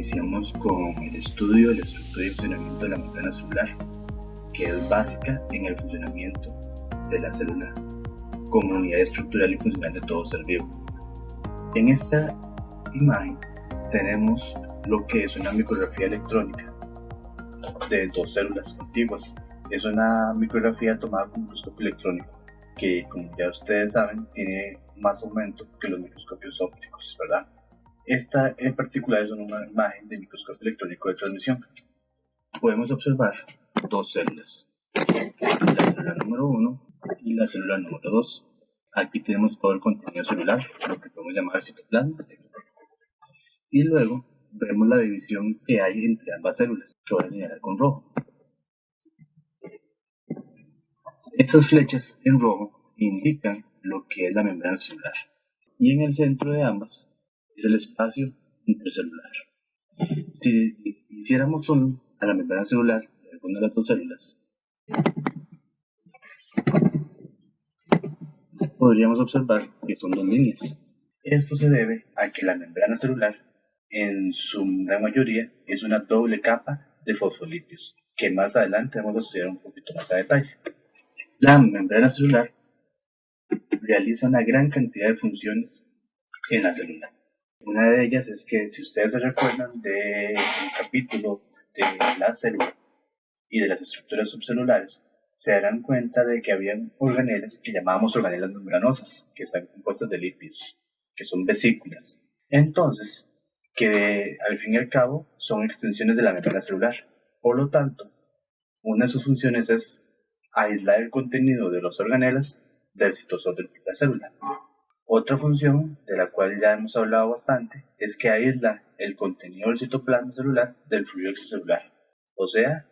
iniciamos con el estudio de la estructura y funcionamiento de la membrana celular, que es básica en el funcionamiento de la célula como unidad estructural y funcional de todo ser vivo. En esta imagen tenemos lo que es una micrografía electrónica de dos células contiguas. Es una micrografía tomada con un microscopio electrónico, que como ya ustedes saben tiene más aumento que los microscopios ópticos, ¿verdad? Esta en particular es una imagen de microscopio electrónico de transmisión. Podemos observar dos células, la célula número 1 y la célula número 2. Aquí tenemos todo el contenido celular, lo que podemos llamar citoplasma. Y luego vemos la división que hay entre ambas células, que voy a señalar con rojo. Estas flechas en rojo indican lo que es la membrana celular. Y en el centro de ambas es el espacio intercelular. Si hiciéramos zoom a la membrana celular de alguna de las dos células, podríamos observar que son dos líneas. Esto se debe a que la membrana celular, en su gran mayoría, es una doble capa de fosfolípidos, que más adelante vamos a estudiar un poquito más a detalle. La membrana celular realiza una gran cantidad de funciones en la célula. Una de ellas es que, si ustedes se recuerdan del capítulo de la célula y de las estructuras subcelulares, se darán cuenta de que habían organelas que llamábamos organelas membranosas, que están compuestas de lípidos, que son vesículas. Entonces, que al fin y al cabo son extensiones de la membrana celular. Por lo tanto, una de sus funciones es aislar el contenido de los organelas del citosol de la célula. Otra función, de la cual ya hemos hablado bastante, es que aísla el contenido del citoplasma celular del fluido extracelular, o sea,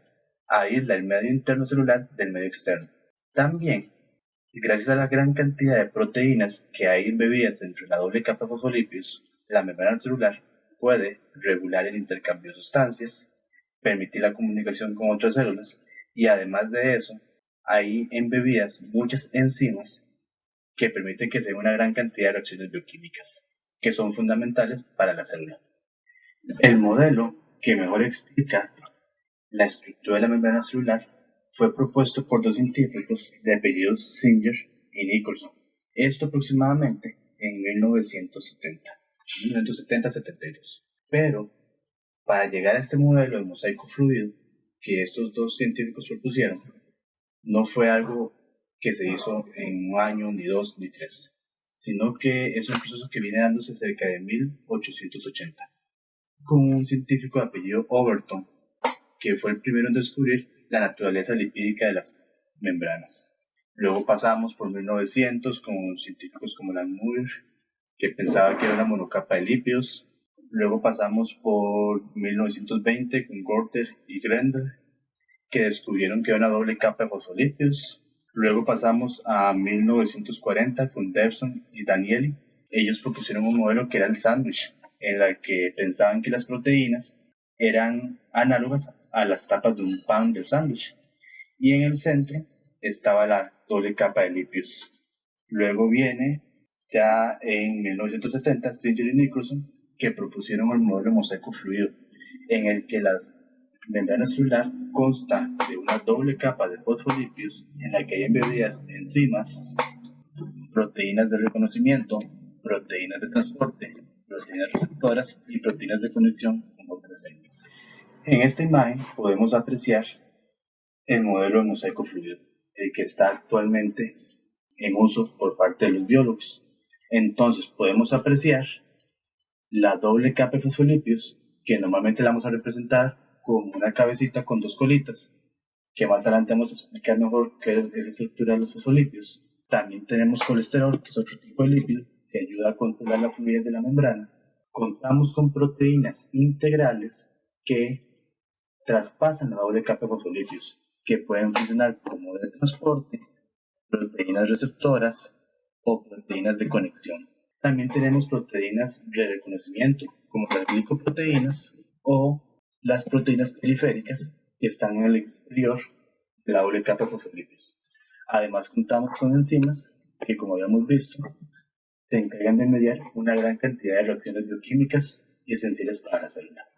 aísla el medio interno celular del medio externo. También, gracias a la gran cantidad de proteínas que hay embebidas entre la doble capa de fosfolípidos, la membrana celular puede regular el intercambio de sustancias, permitir la comunicación con otras células, y además de eso, hay embebidas muchas enzimas que permiten que se den una gran cantidad de reacciones bioquímicas, que son fundamentales para la célula. El modelo que mejor explica la estructura de la membrana celular fue propuesto por dos científicos de apellidos Singer y Nicholson. Esto aproximadamente en 1970-72. Pero para llegar a este modelo de mosaico fluido que estos dos científicos propusieron, no fue algo que se hizo en un año, ni dos, ni tres, sino que es un proceso que viene dándose cerca de 1880, con un científico de apellido Overton, que fue el primero en descubrir la naturaleza lipídica de las membranas. Luego pasamos por 1900 con científicos como Langmuir, que pensaba que era una monocapa de lípidos. Luego pasamos por 1920 con Gorter y Grender, que descubrieron que era una doble capa de fosfolípidos. Luego pasamos a 1940 con Devson y Danieli. Ellos propusieron un modelo que era el sándwich, en el que pensaban que las proteínas eran análogas a las tapas de un pan del sándwich, y en el centro estaba la doble capa de lípidos. Luego viene ya en 1970 Singer y Nicholson, que propusieron el modelo mosaico fluido, en el que las membrana celular consta de una doble capa de fosfolípidos en la que hay embebidas enzimas, proteínas de reconocimiento, proteínas de transporte, proteínas receptoras y proteínas de conexión con otras células. En esta imagen podemos apreciar el modelo de mosaico fluido, el que está actualmente en uso por parte de los biólogos. Entonces podemos apreciar la doble capa de fosfolípidos, que normalmente la vamos a representar como una cabecita con dos colitas, que más adelante vamos a explicar mejor qué es esa estructura de los fosfolípidos. También tenemos colesterol, que es otro tipo de lípido que ayuda a controlar la fluidez de la membrana. Contamos con proteínas integrales que traspasan la doble capa de fosfolípidos, que pueden funcionar como de transporte, proteínas receptoras o proteínas de conexión. También tenemos proteínas de reconocimiento, como las glicoproteínas o las proteínas periféricas, que están en el exterior de la doble capa de fosfolípidos. Además, contamos con enzimas que, como habíamos visto, se encargan de mediar una gran cantidad de reacciones bioquímicas y esenciales para la célula.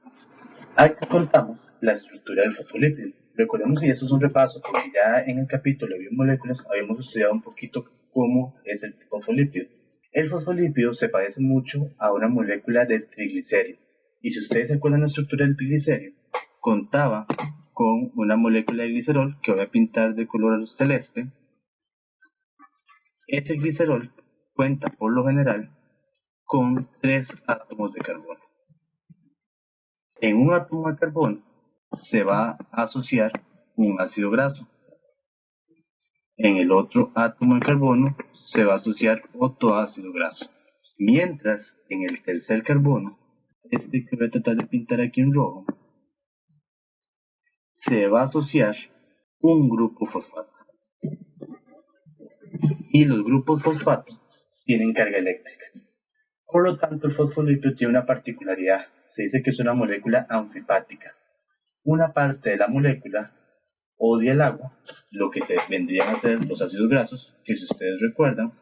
Aquí contamos la estructura del fosfolípido. Recordemos que esto es un repaso, porque ya en el capítulo de biomoléculas habíamos estudiado un poquito cómo es el fosfolípido. El fosfolípido se parece mucho a una molécula de triglicérido. Y si ustedes se acuerdan la estructura del triglicérido, contaba con una molécula de glicerol que voy a pintar de color celeste. Este glicerol cuenta por lo general con 3 átomos de carbono. En un átomo de carbono se va a asociar un ácido graso. En el otro átomo de carbono se va a asociar otro ácido graso. Mientras en el tercer carbono, este que voy a tratar de pintar aquí en rojo, se va a asociar un grupo fosfato. Y los grupos fosfato tienen carga eléctrica. Por lo tanto, el fosfolípido tiene una particularidad. Se dice que es una molécula anfipática. Una parte de la molécula odia el agua, lo que se vendrían a ser los ácidos grasos, que si ustedes recuerdan,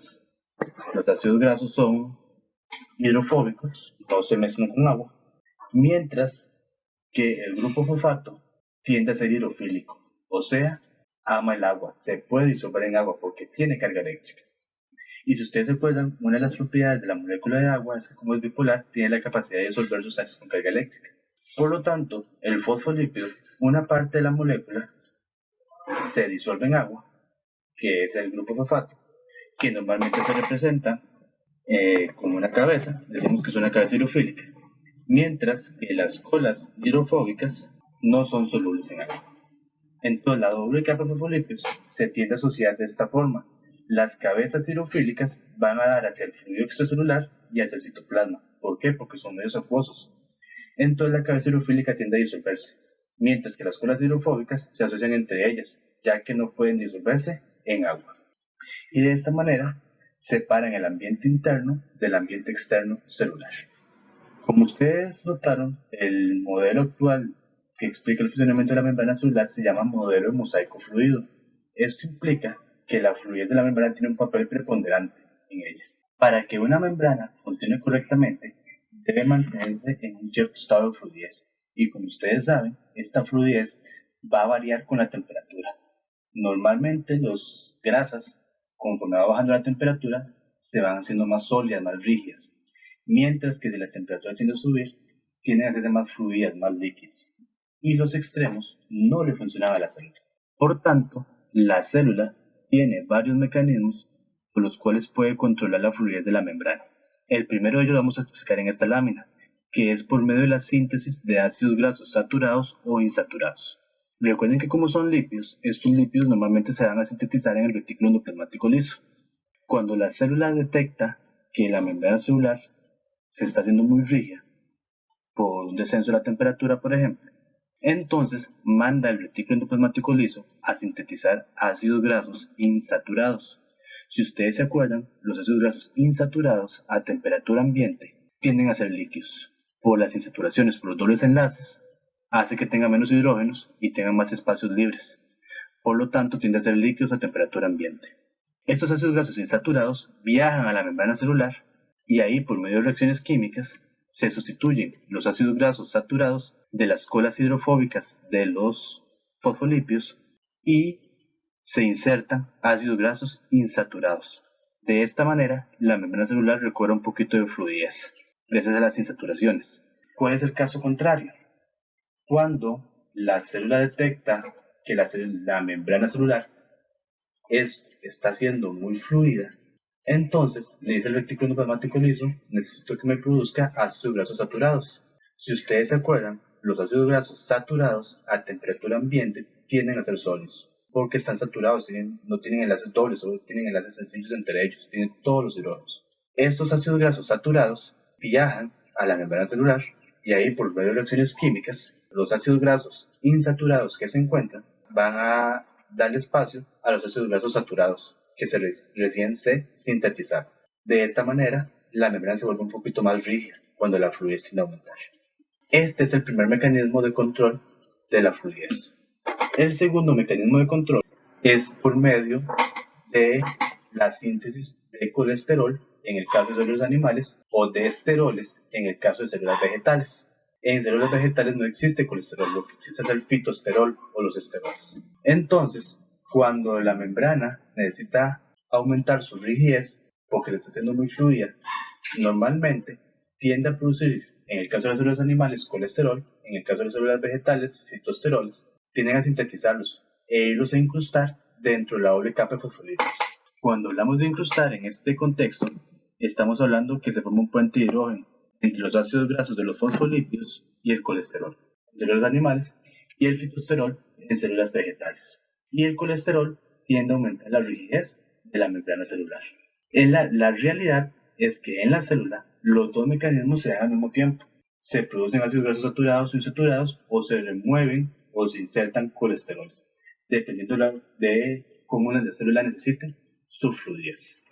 los ácidos grasos son hidrofóbicos, no se mezclan con agua, mientras que el grupo fosfato tiende a ser hidrofílico, o sea, ama el agua, se puede disolver en agua porque tiene carga eléctrica. Y si ustedes se acuerdan, una de las propiedades de la molécula de agua es que como es bipolar, tiene la capacidad de disolver sustancias con carga eléctrica. Por lo tanto, el fosfolípido, una parte de la molécula, se disuelve en agua, que es el grupo fosfato, que normalmente se representa como una cabeza, decimos que es una cabeza hidrofílica, mientras que las colas hidrofóbicas no son solubles en agua. Entonces, la doble capa de fosfolípidos se tiende a asociar de esta forma. Las cabezas hidrofílicas van a dar hacia el fluido extracelular y hacia el citoplasma. ¿Por qué? Porque son medios acuosos. Entonces, la cabeza hidrofílica tiende a disolverse, mientras que las colas hidrofóbicas se asocian entre ellas, ya que no pueden disolverse en agua. Y de esta manera separan el ambiente interno del ambiente externo celular. Como ustedes notaron, el modelo actual que explica el funcionamiento de la membrana celular se llama modelo de mosaico fluido. Esto implica que la fluidez de la membrana tiene un papel preponderante en ella. Para que una membrana funcione correctamente, debe mantenerse en un cierto estado de fluidez. Y como ustedes saben, esta fluidez va a variar con la temperatura. Normalmente las grasas, conforme va bajando la temperatura, se van haciendo más sólidas, más rígidas. Mientras que si la temperatura tiende a subir, tienden a hacerse más fluidas, más líquidas. Y los extremos no le funcionan a la célula. Por tanto, la célula tiene varios mecanismos por los cuales puede controlar la fluidez de la membrana. El primero de ellos lo vamos a explicar en esta lámina, que es por medio de la síntesis de ácidos grasos saturados o insaturados. Recuerden que como son lípidos, estos lípidos normalmente se van a sintetizar en el retículo endoplasmático liso. Cuando la célula detecta que la membrana celular se está haciendo muy rígida por un descenso de la temperatura, por ejemplo, entonces manda el retículo endoplasmático liso a sintetizar ácidos grasos insaturados. Si ustedes se acuerdan, los ácidos grasos insaturados a temperatura ambiente tienden a ser líquidos. Por las insaturaciones, por los dobles enlaces, hace que tenga menos hidrógenos y tenga más espacios libres. Por lo tanto, tiende a ser líquidos a temperatura ambiente. Estos ácidos grasos insaturados viajan a la membrana celular y ahí, por medio de reacciones químicas, se sustituyen los ácidos grasos saturados de las colas hidrofóbicas de los fosfolípidos y se insertan ácidos grasos insaturados. De esta manera, la membrana celular recobra un poquito de fluidez, gracias a las insaturaciones. ¿Cuál es el caso contrario? Cuando la célula detecta que la membrana celular está siendo muy fluida, entonces le dice el retículo endoplasmático liso, necesito que me produzca ácidos grasos saturados. Si ustedes se acuerdan, los ácidos grasos saturados a temperatura ambiente tienden a ser sólidos, porque están saturados, no tienen enlaces dobles, solo tienen enlaces sencillos entre ellos, tienen todos los hidrógenos. Estos ácidos grasos saturados viajan a la membrana celular y ahí por medio de reacciones químicas, los ácidos grasos insaturados que se encuentran van a darle espacio a los ácidos grasos saturados que recién se sintetizaron. De esta manera, la membrana se vuelve un poquito más rígida cuando la fluidez tiende a aumentar. Este es el primer mecanismo de control de la fluidez. El segundo mecanismo de control es por medio de la síntesis de colesterol en el caso de células animales o de esteroles en el caso de células vegetales. En células vegetales no existe colesterol, lo que existe es el fitosterol o los esteroles. Entonces, cuando la membrana necesita aumentar su rigidez porque se está haciendo muy fluida, normalmente tiende a producir, en el caso de las células animales, colesterol, en el caso de las células vegetales, fitosteroles, tienden a sintetizarlos e irlos a incrustar dentro de la doble capa de fosfolípidos. Cuando hablamos de incrustar en este contexto, estamos hablando que se forma un puente de hidrógeno entre los ácidos grasos de los fosfolípidos y el colesterol en células animales y el fitosterol en células vegetales. Y el colesterol tiende a aumentar la rigidez de la membrana celular. La realidad es que en la célula los dos mecanismos se dan al mismo tiempo. Se producen ácidos grasos saturados o insaturados, o se remueven o se insertan colesteroles, dependiendo de cómo la célula necesite su fluidez.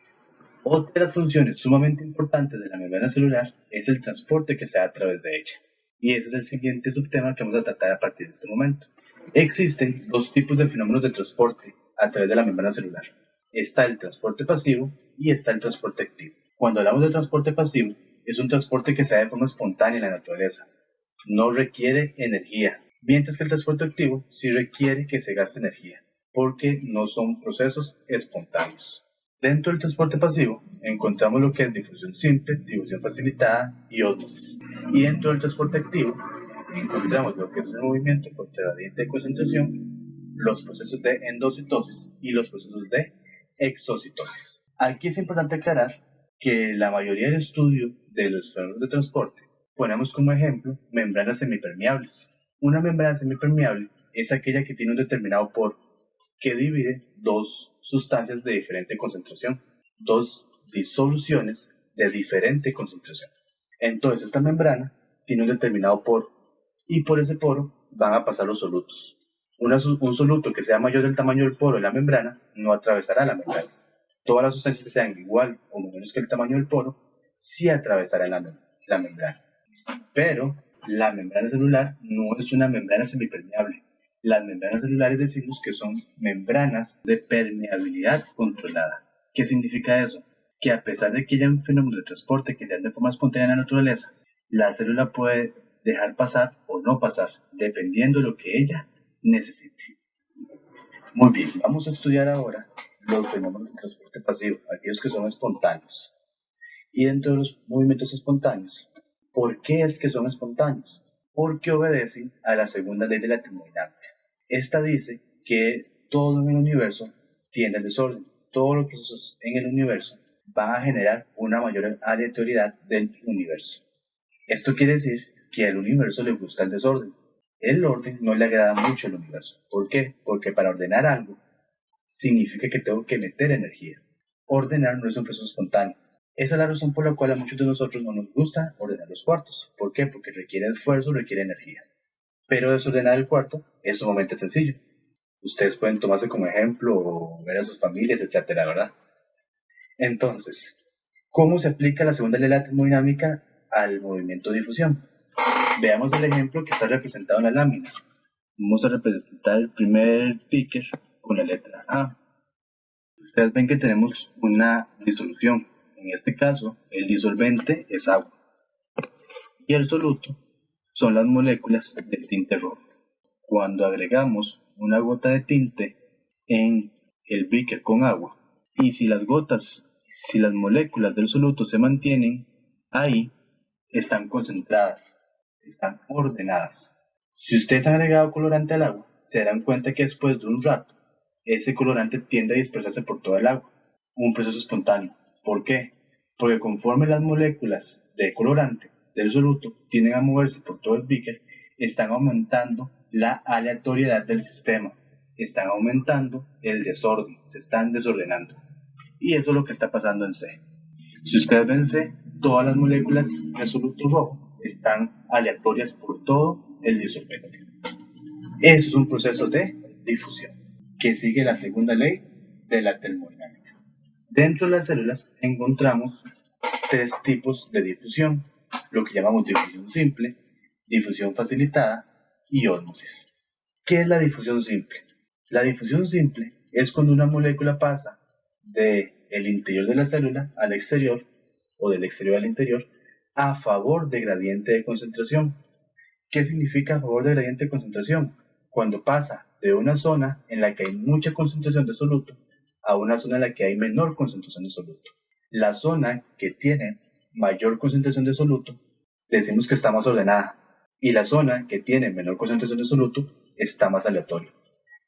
Otra de las funciones sumamente importantes de la membrana celular es el transporte que se da a través de ella. Y ese es el siguiente subtema que vamos a tratar a partir de este momento. Existen dos tipos de fenómenos de transporte a través de la membrana celular. Está el transporte pasivo y está el transporte activo. Cuando hablamos de transporte pasivo, es un transporte que se da de forma espontánea en la naturaleza. No requiere energía, mientras que el transporte activo sí requiere que se gaste energía, porque no son procesos espontáneos. Dentro del transporte pasivo encontramos lo que es difusión simple, difusión facilitada y ósmosis. Y dentro del transporte activo encontramos lo que es el movimiento por gradiente de concentración, los procesos de endocitosis y los procesos de exocitosis. Aquí es importante aclarar que la mayoría del estudio de los fenómenos de transporte ponemos como ejemplo membranas semipermeables. Una membrana semipermeable es aquella que tiene un determinado poro que divide dos sustancias de diferente concentración, dos disoluciones de diferente concentración. Entonces esta membrana tiene un determinado poro y por ese poro van a pasar los solutos. Un soluto que sea mayor del tamaño del poro de la membrana no atravesará la membrana. Todas las sustancias que sean igual o menores que el tamaño del poro sí atravesarán la membrana. Pero la membrana celular no es una membrana semipermeable. Las membranas celulares decimos que son membranas de permeabilidad controlada. ¿Qué significa eso? Que a pesar de que haya un fenómeno de transporte que se da de forma espontánea en la naturaleza, la célula puede dejar pasar o no pasar, dependiendo de lo que ella necesite. Muy bien, vamos a estudiar ahora los fenómenos de transporte pasivo, aquellos que son espontáneos. Y dentro de los movimientos espontáneos, ¿por qué es que son espontáneos? Porque obedecen a la segunda ley de la termodinámica. Esta dice que todo en el universo tiende al desorden. Todos los procesos en el universo van a generar una mayor aleatoriedad del universo. Esto quiere decir que al universo le gusta el desorden. El orden no le agrada mucho al universo. ¿Por qué? Porque para ordenar algo significa que tengo que meter energía. Ordenar no es un proceso espontáneo. Esa es la razón por la cual a muchos de nosotros no nos gusta ordenar los cuartos. ¿Por qué? Porque requiere esfuerzo, requiere energía. Pero desordenar el cuarto es sumamente sencillo. Ustedes pueden tomarse como ejemplo o ver a sus familias, etcétera, ¿verdad? Entonces, ¿cómo se aplica la segunda ley de la termodinámica al movimiento de difusión? Veamos el ejemplo que está representado en la lámina. Vamos a representar el primer picker con la letra A. Ustedes ven que tenemos una disolución. En este caso, el disolvente es agua. Y el soluto son las moléculas del tinte rojo. Cuando agregamos una gota de tinte en el beaker con agua, y si las moléculas del soluto se mantienen ahí, están concentradas, están ordenadas. Si ustedes han agregado colorante al agua, se darán cuenta que después de un rato, ese colorante tiende a dispersarse por todo el agua. Un proceso espontáneo. ¿Por qué? Porque conforme las moléculas de colorante del soluto tienden a moverse por todo el beaker, están aumentando la aleatoriedad del sistema, están aumentando el desorden, se están desordenando. Y eso es lo que está pasando en C. Si ustedes ven C, todas las moléculas de soluto rojo están aleatorias por todo el disolvente. Eso es un proceso de difusión que sigue la segunda ley de la termodinámica. Dentro de las células encontramos tres tipos de difusión, lo que llamamos difusión simple, difusión facilitada y ósmosis. ¿Qué es la difusión simple? La difusión simple es cuando una molécula pasa del interior de la célula al exterior o del exterior al interior a favor de gradiente de concentración. ¿Qué significa a favor del gradiente de concentración? Cuando pasa de una zona en la que hay mucha concentración de soluto a una zona en la que hay menor concentración de soluto. La zona que tiene mayor concentración de soluto decimos que está más ordenada y la zona que tiene menor concentración de soluto está más aleatoria.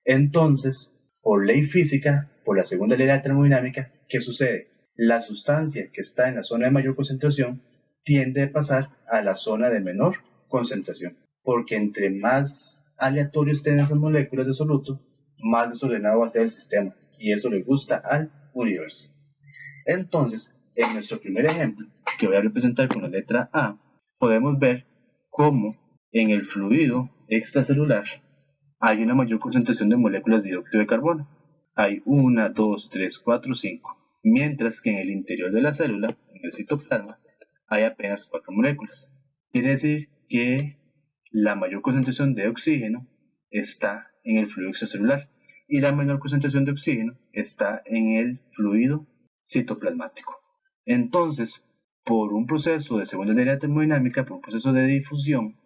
Entonces, por ley física, por la segunda ley de la termodinámica, ¿qué sucede? La sustancia que está en la zona de mayor concentración tiende a pasar a la zona de menor concentración, porque entre más aleatorio estén esas moléculas de soluto, más desordenado va a ser el sistema, y eso le gusta al universo. Entonces, en nuestro primer ejemplo, que voy a representar con la letra A, podemos ver cómo en el fluido extracelular hay una mayor concentración de moléculas de dióxido de carbono. Hay 1, 2, 3, 4, 5. Mientras que en el interior de la célula, en el citoplasma, hay apenas 4 moléculas. Quiere decir que la mayor concentración de oxígeno está en el fluido extracelular y la menor concentración de oxígeno está en el fluido citoplasmático. Entonces, por un proceso de segunda ley de termodinámica, por un proceso de difusión,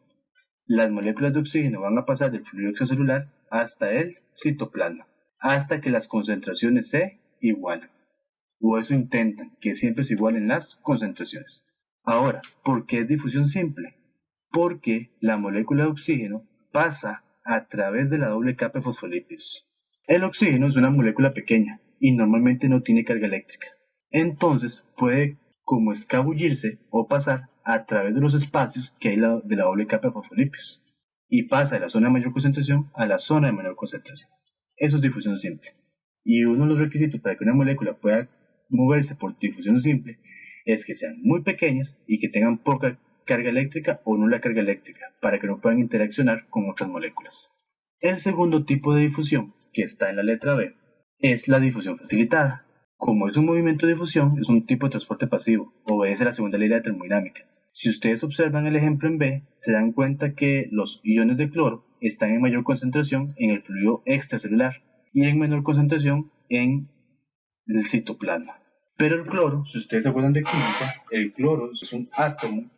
las moléculas de oxígeno van a pasar del fluido extracelular hasta el citoplasma, hasta que las concentraciones se igualan. O eso intentan, que siempre se igualen las concentraciones. Ahora, ¿por qué es difusión simple? Porque la molécula de oxígeno pasa a través de la doble capa de fosfolípidos. El oxígeno es una molécula pequeña y normalmente no tiene carga eléctrica. Entonces puede como escabullirse o pasar a través de los espacios que hay de la doble capa de fosfolípidos y pasa de la zona de mayor concentración a la zona de menor concentración. Eso es difusión simple. Y uno de los requisitos para que una molécula pueda moverse por difusión simple es que sean muy pequeñas y que tengan poca carga eléctrica o nula carga eléctrica para que no puedan interaccionar con otras moléculas. El segundo tipo de difusión, que está en la letra B, es la difusión facilitada. Como es un movimiento de difusión, es un tipo de transporte pasivo, obedece a la segunda ley de la termodinámica. Si ustedes observan el ejemplo en B, se dan cuenta que los iones de cloro están en mayor concentración en el fluido extracelular y en menor concentración en el citoplasma. Pero el cloro, si ustedes se acuerdan de química, el cloro es un átomo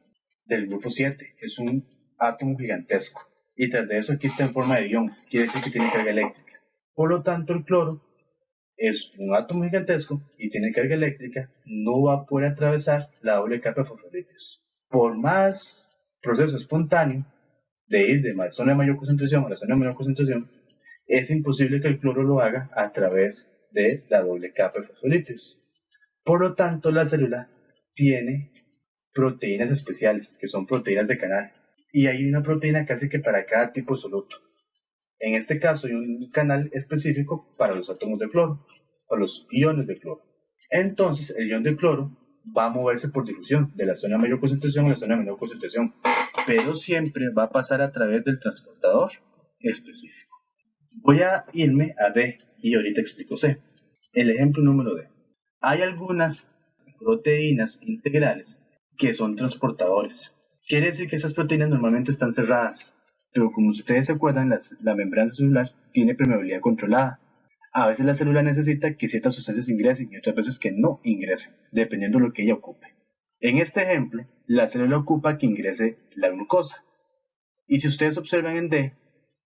del grupo 7, es un átomo gigantesco. Y tras de eso aquí está en forma de ion, quiere decir que tiene carga eléctrica. Por lo tanto, el cloro es un átomo gigantesco y tiene carga eléctrica, no va a poder atravesar la doble capa de fosfolípidos. Por más proceso espontáneo de ir de la zona de mayor concentración a la zona de menor concentración, es imposible que el cloro lo haga a través de la doble capa de fosfolípidos. Por lo tanto, la célula tiene proteínas especiales, que son proteínas de canal, y hay una proteína casi que para cada tipo de soluto. En este caso hay un canal específico para los átomos de cloro, o los iones de cloro. Entonces, el ion de cloro va a moverse por difusión, de la zona de mayor concentración a la zona de menor concentración, pero siempre va a pasar a través del transportador específico. Voy a irme a D y ahorita explico C. El ejemplo número D. Hay algunas proteínas integrales que son transportadores. Quiere decir que esas proteínas normalmente están cerradas, pero como ustedes se acuerdan, la membrana celular tiene permeabilidad controlada. A veces la célula necesita que ciertas sustancias ingresen y otras veces que no ingresen, dependiendo de lo que ella ocupe. En este ejemplo, la célula ocupa que ingrese la glucosa. Y si ustedes observan en D,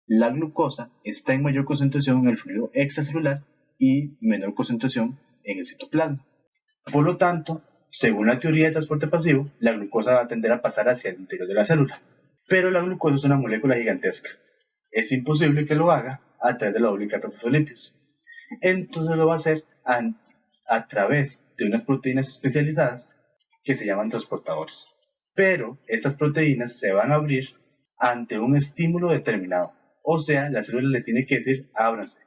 la glucosa está en mayor concentración en el fluido extracelular y menor concentración en el citoplasma. Por lo tanto, según la teoría de transporte pasivo, la glucosa va a tender a pasar hacia el interior de la célula. Pero la glucosa es una molécula gigantesca. Es imposible que lo haga a través de la doble capa de fosfolípidos. Entonces lo va a hacer a través de unas proteínas especializadas que se llaman transportadores. Pero estas proteínas se van a abrir ante un estímulo determinado. O sea, la célula le tiene que decir ábranse.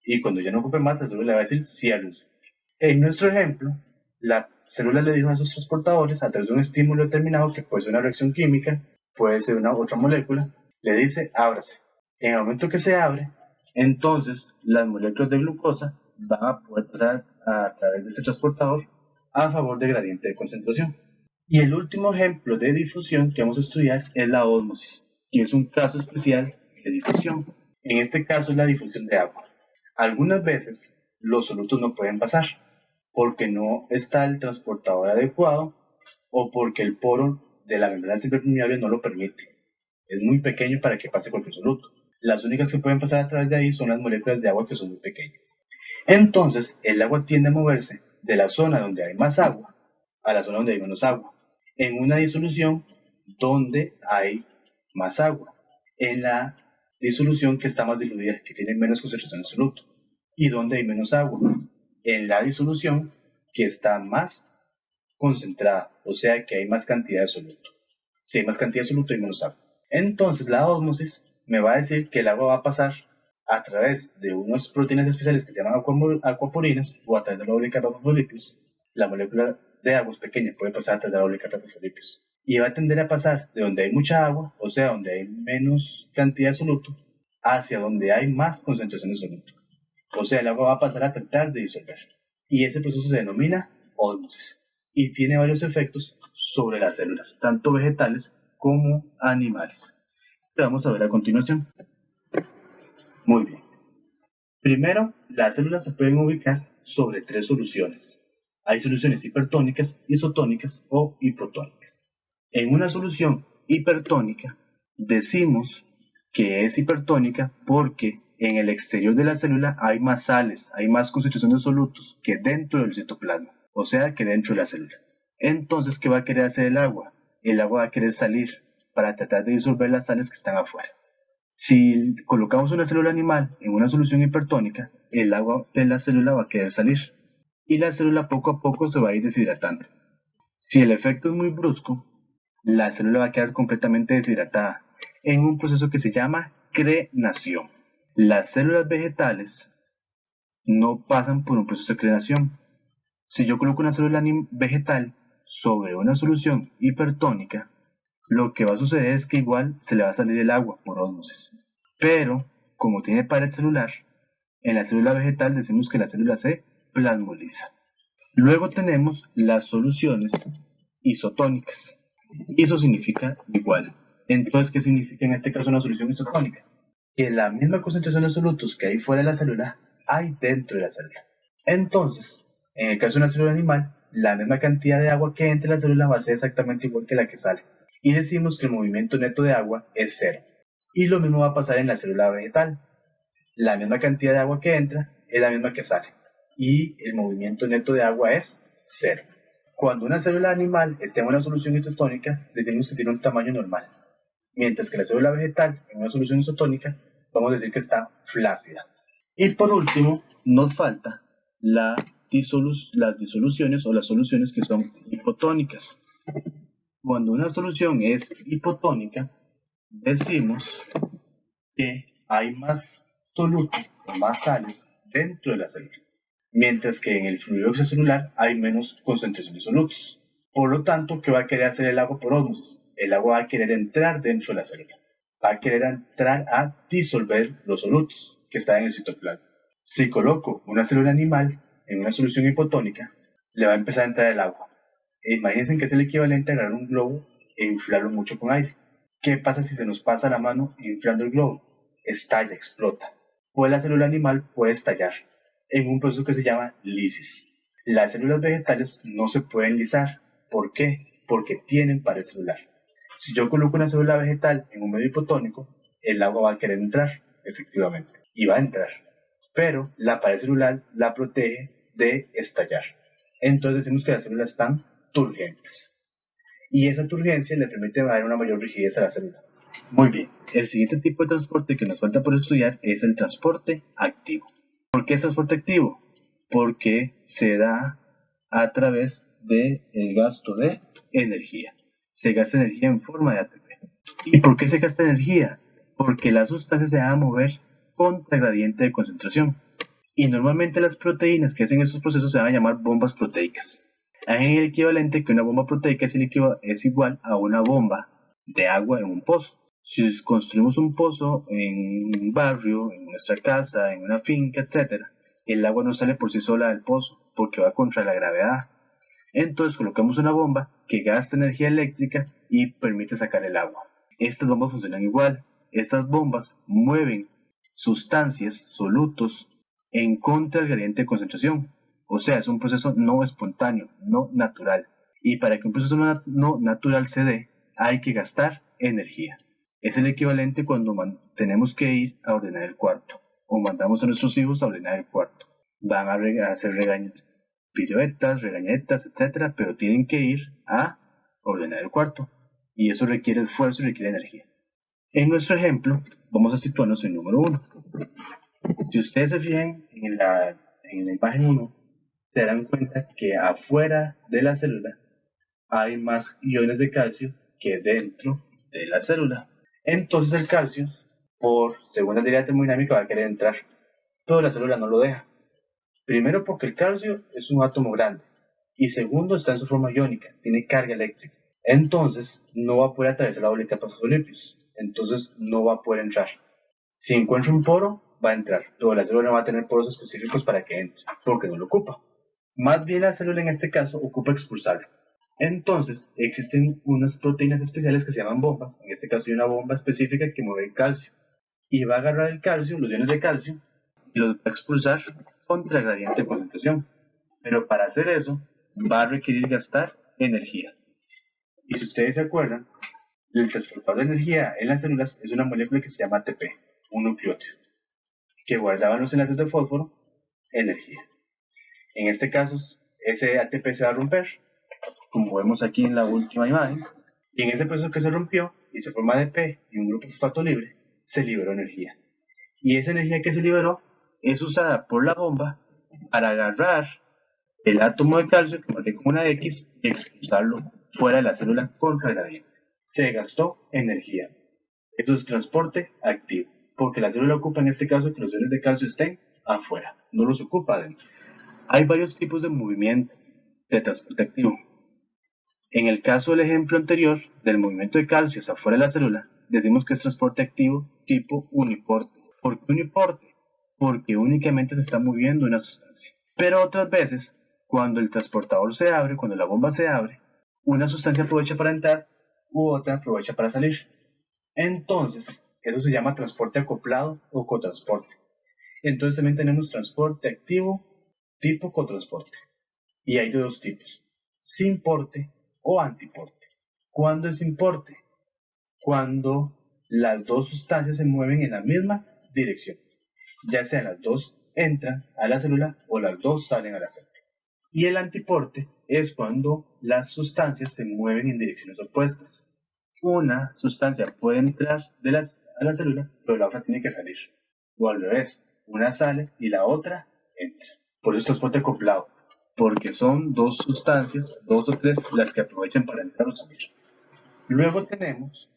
Y cuando ya no ocupe más, la célula le va a decir ciérrense. En nuestro ejemplo, la célula le dijo a sus transportadores a través de un estímulo determinado que puede ser una reacción química, puede ser una otra molécula, le dice ábrase. En el momento que se abre, entonces las moléculas de glucosa van a poder pasar a través de este transportador a favor del gradiente de concentración. Y el último ejemplo de difusión que vamos a estudiar es la ósmosis, que es un caso especial de difusión. En este caso es la difusión de agua. Algunas veces los solutos no pueden pasar porque no está el transportador adecuado o porque el poro de la membrana impermeable no lo permite. Es muy pequeño para que pase cualquier soluto. Las únicas que pueden pasar a través de ahí son las moléculas de agua que son muy pequeñas. Entonces, el agua tiende a moverse de la zona donde hay más agua a la zona donde hay menos agua, en una disolución donde hay más agua, en la disolución que está más diluida, que tiene menos concentración de soluto, y donde hay menos agua, en la disolución que está más concentrada, o sea que hay más cantidad de soluto. Si hay más cantidad de soluto hay menos agua. Entonces la ósmosis me va a decir que el agua va a pasar a través de unas proteínas especiales que se llaman aquaporinas o a través de la doble capa de fosfolípidos. La molécula de agua es pequeña, puede pasar a través de la doble capa de fosfolípidos. Y va a tender a pasar de donde hay mucha agua, o sea, donde hay menos cantidad de soluto, hacia donde hay más concentración de soluto. O sea, el agua va a pasar a tratar de disolver. Y ese proceso se denomina ósmosis. Y tiene varios efectos sobre las células, tanto vegetales como animales. Que vamos a ver a continuación. Muy bien. Primero, las células se pueden ubicar sobre tres soluciones. Hay soluciones hipertónicas, isotónicas o hipotónicas. En una solución hipertónica, decimos que es hipertónica porque en el exterior de la célula hay más sales, hay más concentración de solutos que dentro del citoplasma, o sea que dentro de la célula. Entonces, ¿qué va a querer hacer el agua? El agua va a querer salir para tratar de disolver las sales que están afuera. Si colocamos una célula animal en una solución hipertónica, el agua de la célula va a querer salir y la célula poco a poco se va a ir deshidratando. Si el efecto es muy brusco, la célula va a quedar completamente deshidratada en un proceso que se llama crenación. Las células vegetales no pasan por un proceso de crenación. Si yo coloco una célula vegetal sobre una solución hipertónica, lo que va a suceder es que igual se le va a salir el agua por ósmosis. Pero, como tiene pared celular, en la célula vegetal decimos que la célula se plasmoliza. Luego tenemos las soluciones isotónicas. Iso significa igual. Entonces, ¿qué significa en este caso una solución isotónica? Que la misma concentración de solutos que hay fuera de la célula hay dentro de la célula. Entonces, en el caso de una célula animal, la misma cantidad de agua que entra en la célula va a ser exactamente igual que la que sale. Y decimos que el movimiento neto de agua es cero. Y lo mismo va a pasar en la célula vegetal. La misma cantidad de agua que entra es la misma que sale. Y el movimiento neto de agua es cero. Cuando una célula animal está en una solución isotónica, decimos que tiene un tamaño normal. Mientras que la célula vegetal en una solución isotónica, vamos a decir que está flácida. Y por último, nos falta las disoluciones o las soluciones que son hipotónicas. Cuando una solución es hipotónica, decimos que hay más solutos o más sales dentro de la célula, mientras que en el fluido extracelular hay menos concentración de solutos. Por lo tanto, ¿qué va a querer hacer el agua por ósmosis? El agua va a querer entrar dentro de la célula, va a querer entrar a disolver los solutos que están en el citoplasma. Si coloco una célula animal en una solución hipotónica, le va a empezar a entrar el agua. Imagínense que es el equivalente a agarrar un globo e inflarlo mucho con aire. ¿Qué pasa si se nos pasa la mano inflando el globo? Estalla, explota. Pues la célula animal puede estallar en un proceso que se llama lisis. Las células vegetales no se pueden lisar. ¿Por qué? Porque tienen pared celular. Si yo coloco una célula vegetal en un medio hipotónico, el agua va a querer entrar, efectivamente, y va a entrar. Pero la pared celular la protege de estallar. Entonces decimos que las células están turgentes. Y esa turgencia le permite dar una mayor rigidez a la célula. Muy bien, el siguiente tipo de transporte que nos falta por estudiar es el transporte activo. ¿Por qué es transporte activo? Porque se da a través del gasto de energía. Se gasta energía en forma de ATP. ¿Y por qué se gasta energía? Porque la sustancia se va a mover contra gradiente de concentración. Y normalmente las proteínas que hacen esos procesos se van a llamar bombas proteicas. Hay el equivalente que una bomba proteica es igual a una bomba de agua en un pozo. Si construimos un pozo en un barrio, en nuestra casa, en una finca, etc., el agua no sale por sí sola del pozo porque va contra la gravedad. Entonces colocamos una bomba que gasta energía eléctrica y permite sacar el agua. Estas bombas funcionan igual. Estas bombas mueven sustancias, solutos, en contra del gradiente de concentración. O sea, es un proceso no espontáneo, no natural. Y para que un proceso no natural se dé, hay que gastar energía. Es el equivalente cuando tenemos que ir a ordenar el cuarto o mandamos a nuestros hijos a ordenar el cuarto. Van a hacer piruetas, regañetas, etcétera, pero tienen que ir a ordenar el cuarto y eso requiere esfuerzo y requiere energía. En nuestro ejemplo, vamos a situarnos en número 1. Si ustedes se fijan en la imagen 1, se darán cuenta que afuera de la célula hay más iones de calcio que dentro de la célula. Entonces el calcio, según la teoría termodinámica, va a querer entrar, pero la célula no lo deja. Primero porque el calcio es un átomo grande y segundo está en su forma iónica, tiene carga eléctrica. Entonces no va a poder atravesar la doble capa de fosfolípidos, entonces no va a poder entrar. Si encuentra un poro, va a entrar, pero la célula no va a tener poros específicos para que entre, porque no lo ocupa. Más bien la célula en este caso ocupa expulsarlo. Entonces existen unas proteínas especiales que se llaman bombas, en este caso hay una bomba específica que mueve el calcio, y va a agarrar el calcio, los iones de calcio, y los va a expulsar contra el gradiente de concentración. Pero para hacer eso, va a requerir gastar energía. Y si ustedes se acuerdan, el transportador de energía en las células es una molécula que se llama ATP, un nucleótido, que guardaba en los enlaces de fósforo energía. En este caso, ese ATP se va a romper, como vemos aquí en la última imagen, y en este proceso que se rompió y se forma ADP y un grupo fosfato libre, se liberó energía. Y esa energía que se liberó es usada por la bomba para agarrar el átomo de calcio que marqué con una X y expulsarlo fuera de la célula contra el gradiente. Se gastó energía. Eso es transporte activo, porque la célula ocupa en este caso que los iones de calcio estén afuera, no los ocupa adentro. Hay varios tipos de movimiento de transporte activo. En el caso del ejemplo anterior, del movimiento de calcio hacia afuera de la célula, decimos que es transporte activo tipo uniporte. ¿Por qué uniporte? Porque únicamente se está moviendo una sustancia. Pero otras veces, cuando el transportador se abre, cuando la bomba se abre, una sustancia aprovecha para entrar u otra aprovecha para salir. Entonces, eso se llama transporte acoplado o cotransporte. Entonces también tenemos transporte activo tipo cotransporte. Y hay de dos tipos, sin porte o antiporte. ¿Cuándo es sin porte? Cuando las dos sustancias se mueven en la misma dirección, ya sea las dos entran a la célula o las dos salen a la célula. Y el antiporte es cuando las sustancias se mueven en direcciones opuestas. Una sustancia puede entrar a la célula, pero la otra tiene que salir. O al revés, una sale y la otra entra. Por eso es transporte acoplado, porque son dos sustancias, dos o tres, las que aprovechan para entrar o salir. Luego tenemos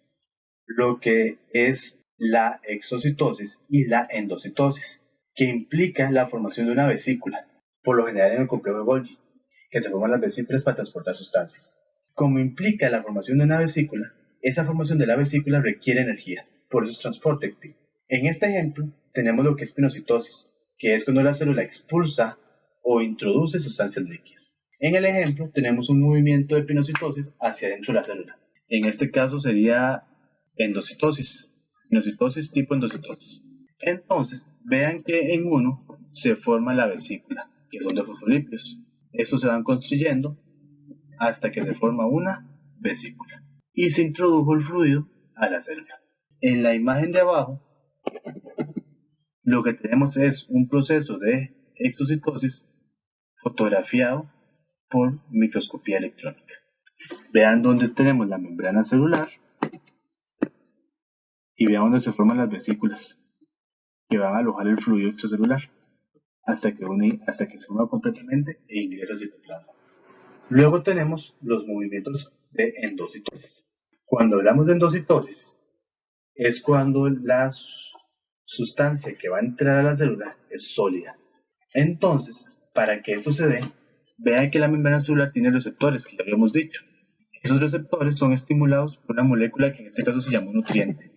lo que es la exocitosis y la endocitosis, que implica la formación de una vesícula, por lo general en el complejo de Golgi, que se forman las vesículas para transportar sustancias. Como implica la formación de una vesícula, esa formación de la vesícula requiere energía, por eso es transporte activo. En este ejemplo tenemos lo que es pinocitosis, que es cuando la célula expulsa o introduce sustancias líquidas. En el ejemplo tenemos un movimiento de pinocitosis hacia dentro de la célula. En este caso sería endocitosis, pinocitosis tipo endocitosis. Entonces, vean que en uno se forma la vesícula, que son de fosfolípidos. Estos se van construyendo hasta que se forma una vesícula y se introdujo el fluido a la célula. En la imagen de abajo, lo que tenemos es un proceso de exocitosis fotografiado por microscopía electrónica. Vean dónde tenemos la membrana celular y vean dónde se forman las vesículas que van a alojar el fluido extracelular hasta que se forma completamente e ingresa al citoplasma. Luego tenemos los movimientos de endocitosis. Cuando hablamos de endocitosis, es cuando la sustancia que va a entrar a la célula es sólida. Entonces, para que esto se dé, vean que la membrana celular tiene receptores, que ya habíamos dicho. Esos receptores son estimulados por una molécula que en este caso se llama un nutriente.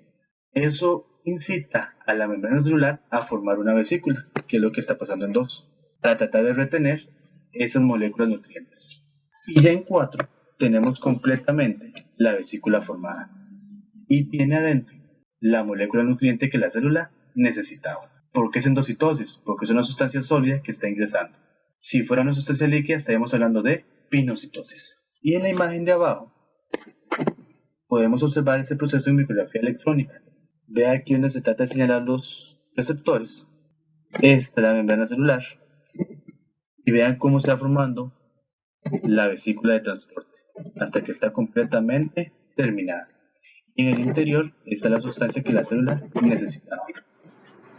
Eso incita a la membrana celular a formar una vesícula, que es lo que está pasando en 2, para tratar de retener esas moléculas nutrientes. Y ya en 4 tenemos completamente la vesícula formada y tiene adentro la molécula nutriente que la célula necesitaba. ¿Por qué es endocitosis? Porque es una sustancia sólida que está ingresando. Si fuera una sustancia líquida estaríamos hablando de pinocitosis. Y en la imagen de abajo podemos observar este proceso en micrografía electrónica. Vea aquí donde se trata de señalar los receptores. Esta es la membrana celular. Y vean cómo está formando la vesícula de transporte hasta que está completamente terminada. Y en el interior está la sustancia que la célula necesitaba.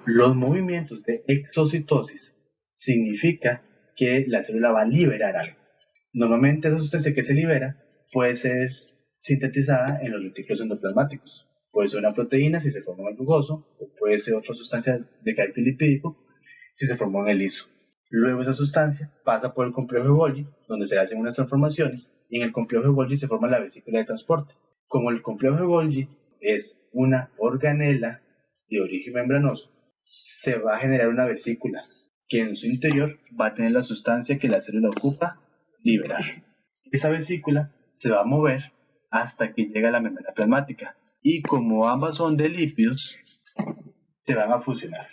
Los movimientos de exocitosis significa que la célula va a liberar algo. Normalmente esa sustancia que se libera puede ser sintetizada en los retículos endoplasmáticos. Puede ser una proteína si se formó en el rugoso, o puede ser otra sustancia de carácter lipídico si se formó en el liso. Luego esa sustancia pasa por el complejo de Golgi, donde se hacen unas transformaciones, y en el complejo de Golgi se forma la vesícula de transporte. Como el complejo de Golgi es una organela de origen membranoso, se va a generar una vesícula que en su interior va a tener la sustancia que la célula ocupa liberar. Esta vesícula se va a mover hasta que llega a la membrana plasmática, y como ambas son de lípidos, se van a fusionar.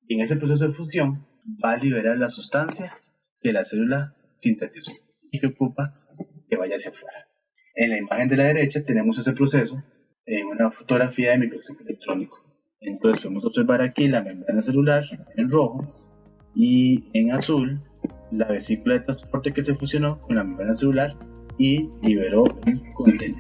Y en ese proceso de fusión va a liberar la sustancia que la célula sintetizó y que ocupa que vaya hacia afuera. En la imagen de la derecha tenemos ese proceso en una fotografía de microscopio electrónico. Entonces podemos observar aquí la membrana celular en rojo y en azul la vesícula de transporte que se fusionó con la membrana celular y liberó el contenido.